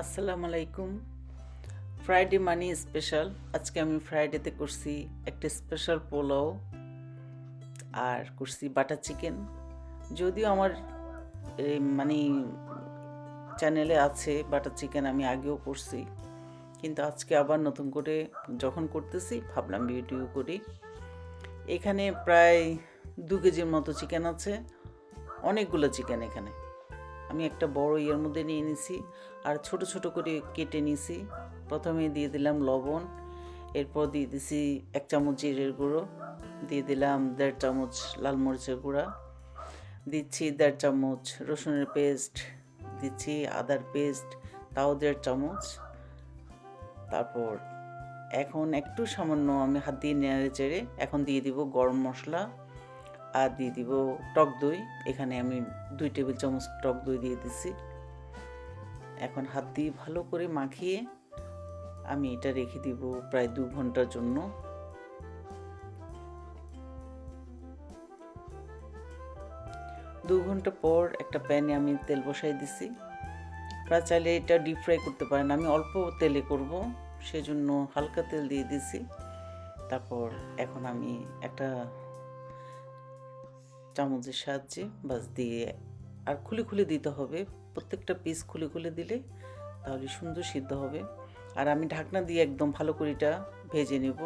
আসসালামু আলাইকুম। ফ্রাইডে মানি স্পেশাল। আজকে আমি ফ্রাইডেতে করছি একটা স্পেশাল পোলাও আর করছি বাটার চিকেন। যদিও আমার মানে চ্যানেলে আছে বাটার চিকেন, আমি আগেও করছি, কিন্তু আজকে আবার নতুন করে যখন করতেছি ভাবলাম ভিডিও করি। এখানে প্রায় 2 কেজির মতো চিকেন আছে, অনেকগুলো চিকেন। এখানে আমি একটা বড় ইয়ের মধ্যে নিয়ে নিছি আর ছোট ছোট করে কেটে নিছি। প্রথমে দিয়ে দিলাম লবণ, এরপর দিয়ে দিছি 1 চামচ জিরের গুঁড়ো, দিয়ে দিলাম 1.5 চামচ লাল মরিচের গুঁড়া, দিচ্ছি 1.5 চামচ রসুনের পেস্ট, দিচ্ছি আদার পেস্ট, তাও 1.5 চামচ। তারপর এখন একটু সামান্য আমি হাত দিয়ে নেড়ে চেড়ে এখন দিয়ে দিব গরম মশলা আর দিয়ে দিব টক দই। এখানে আমি 2 টেবিল চামচ টক দই দিয়ে দিছি। এখন হাত দিয়ে ভালো করে মাখিয়ে আমি এটা রেখে দিব প্রায় 2 ঘন্টার জন্য। 2 ঘন্টা পর একটা প্যানে আমি তেল বসাই দিছি। আপনারা চাইলে এটা ডিপ ফ্রাই করতে পারেন, আমি অল্প তেলে করব, সেজন্য হালকা তেল দিয়ে দিছি। তারপর এখন আমি একটা চামচের সাহায্যে বাস দিয়ে আর খুলে খুলে দিতে হবে, প্রত্যেকটা পিস খুলে খুলে দিলে তাহলে সুন্দর সিদ্ধ হবে। আর আমি ঢাকনা দিয়ে একদম ভালো করে এটা ভেজে নেব,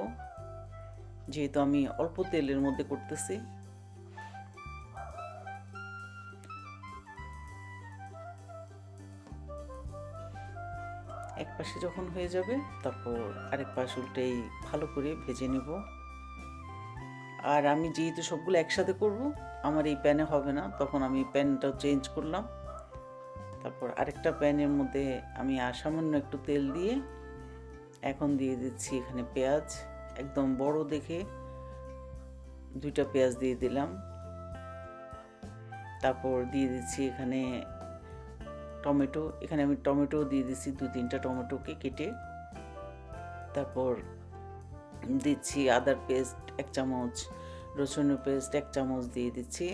যেহেতু আমি অল্প তেলের মধ্যে করতেছি। এক পাশে যখন হয়ে যাবে তারপর আরেক পাশ উল্টেই ভালো করে ভেজে নেব। আর আমি যেহেতু সবগুলো একসাথে করব, আমার এই প্যানে হবে না, তখন আমি প্যানটা চেঞ্জ করলাম। তারপর আরেকটা প্যানের মধ্যে আমি সামান্য একটু তেল দিয়ে এখন দিয়ে দিচ্ছি এখানে পেঁয়াজ, একদম বড় দেখে 2টা পেঁয়াজ দিয়ে দিলাম। তারপর দিয়ে দিচ্ছি এখানে টমেটো, এখানে আমি টমেটো দিয়ে দিচ্ছি 2-3টা টমেটোকে কেটে। তারপর দিচ্ছি আদার পেস্ট 1 চামচ, রসুনের পেস্ট 1 চামচ দিয়ে দিচ্ছি।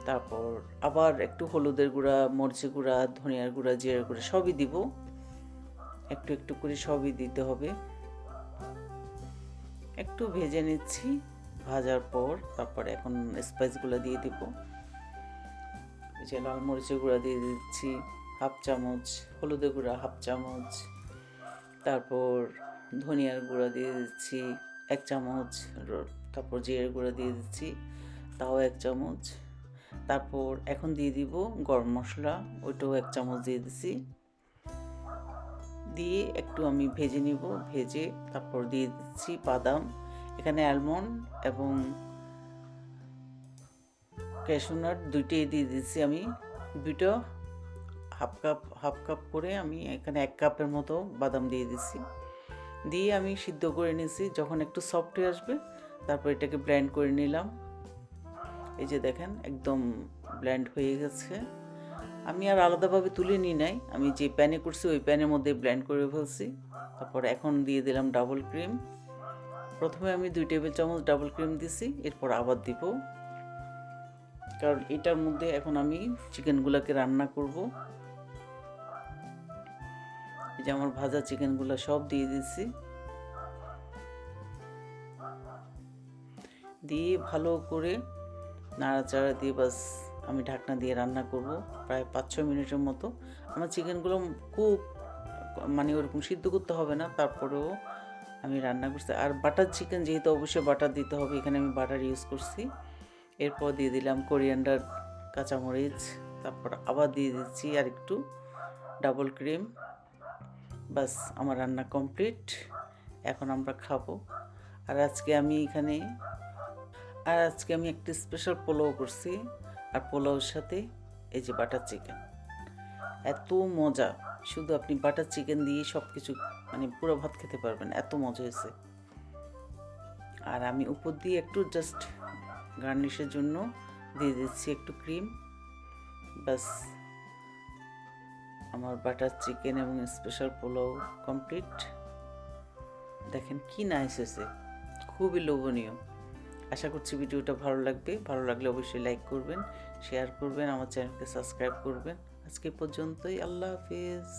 তারপর আবার একটু হলুদের গুঁড়া, মরিচের গুঁড়া, ধনিয়ার গুঁড়া, জিরার গুঁড়া সবই দিব, একটু একটু করে সবই দিতে হবে। একটু ভেজে নিচ্ছি, ভাজার পর তারপর এখন স্পাইসগুলো দিয়ে দিব। এই যে লাল মরিচের গুঁড়া দিয়ে দিচ্ছি 1/2 চামচ, হলুদের গুঁড়া 1/2 চামচ, তারপর ধনিয়ার গুঁড়া দিয়ে দিচ্ছি 1 চামচ, তারপর জিরার গুঁড়া দিয়ে দিচ্ছি তাও 1 চামচ। তারপর এখন দিয়ে দিব গরম মশলা, ওইটাও 1 চামচ দিয়ে দিচ্ছি। দিয়ে একটু আমি ভেজে নিব, ভেজে তারপর দিয়ে দিচ্ছি বাদাম, এখানে অ্যালমন্ড এবং ক্যাশু নাট 2টোই দিয়ে দিচ্ছি আমি। 2টো হাফ কাপ করে আমি এখানে 1 কাপের মতো বাদাম দিয়ে দিচ্ছি। দিয়ে আমি সিদ্ধ করে নিয়েছি, যখন একটু সফট হয়ে আসবে তারপর এটাকে ব্লেন্ড করে নিলাম। এই যে দেখেন একদম ব্লেন্ড হয়ে গেছে। আমি আর আলাদাভাবে তুলে নিই নাই, আমি যে প্যানে করছি ওই প্যানের মধ্যে ব্লেন্ড করে ফেলছি। তারপর এখন দিয়ে দিলাম ডাবল ক্রিম। প্রথমে আমি 2 টেবিল চামচ ডাবল ক্রিম দিছি, এরপর আবার দিব, কারণ এটার মধ্যে এখন আমি চিকেনগুলোকে রান্না করব। এই যে আমার ভাজা চিকেনগুলো সব দিয়ে দিচ্ছি, দিয়ে ভালো করে নাড়াচাড়া দিয়ে বাস আমি ঢাকনা দিয়ে রান্না করব প্রায় 5-6 মিনিটের মতো। আমার চিকেনগুলো খুব মানে ওরকম সিদ্ধ করতে হবে না, তারপরেও আমি রান্না করছি। আর বাটার চিকেন যেহেতু অবশ্যই বাটার দিতে হবে, এখানে আমি বাটার ইউজ করছি। এরপর দিয়ে দিলাম কোরিয়ান্ডার, কাঁচামরিচ, তারপর আবার দিয়ে দিচ্ছি আর একটু ডাবল ক্রিম। বাস আমার রান্না কমপ্লিট, এখন আমরা খাবো। আর আজকে আমি একটা স্পেশাল পোলাও করছি, আর পোলাওর সাথে এই যে বাটার চিকেন, এত মজা! শুধু আপনি বাটার চিকেন দিয়ে সব কিছু মানে পুরো ভাত খেতে পারবেন, এত মজা হয়েছে। আর আমি উপর দিয়ে একটু জাস্ট গার্নিশের জন্য দিয়ে দিচ্ছি একটু ক্রিম। বাস আমার বাটার চিকেন এবং স্পেশাল পোলাও কমপ্লিট। দেখেন কি নাইস হয়েছে, খুবই লোভনীয়। আশা করছি ভিডিওটা ভালো লাগবে, ভালো লাগলে অবশ্যই লাইক করবেন, শেয়ার করবেন, আমার চ্যানেলকে সাবস্ক্রাইব করবেন। আজকে পর্যন্তই, আল্লাহ হাফিজ।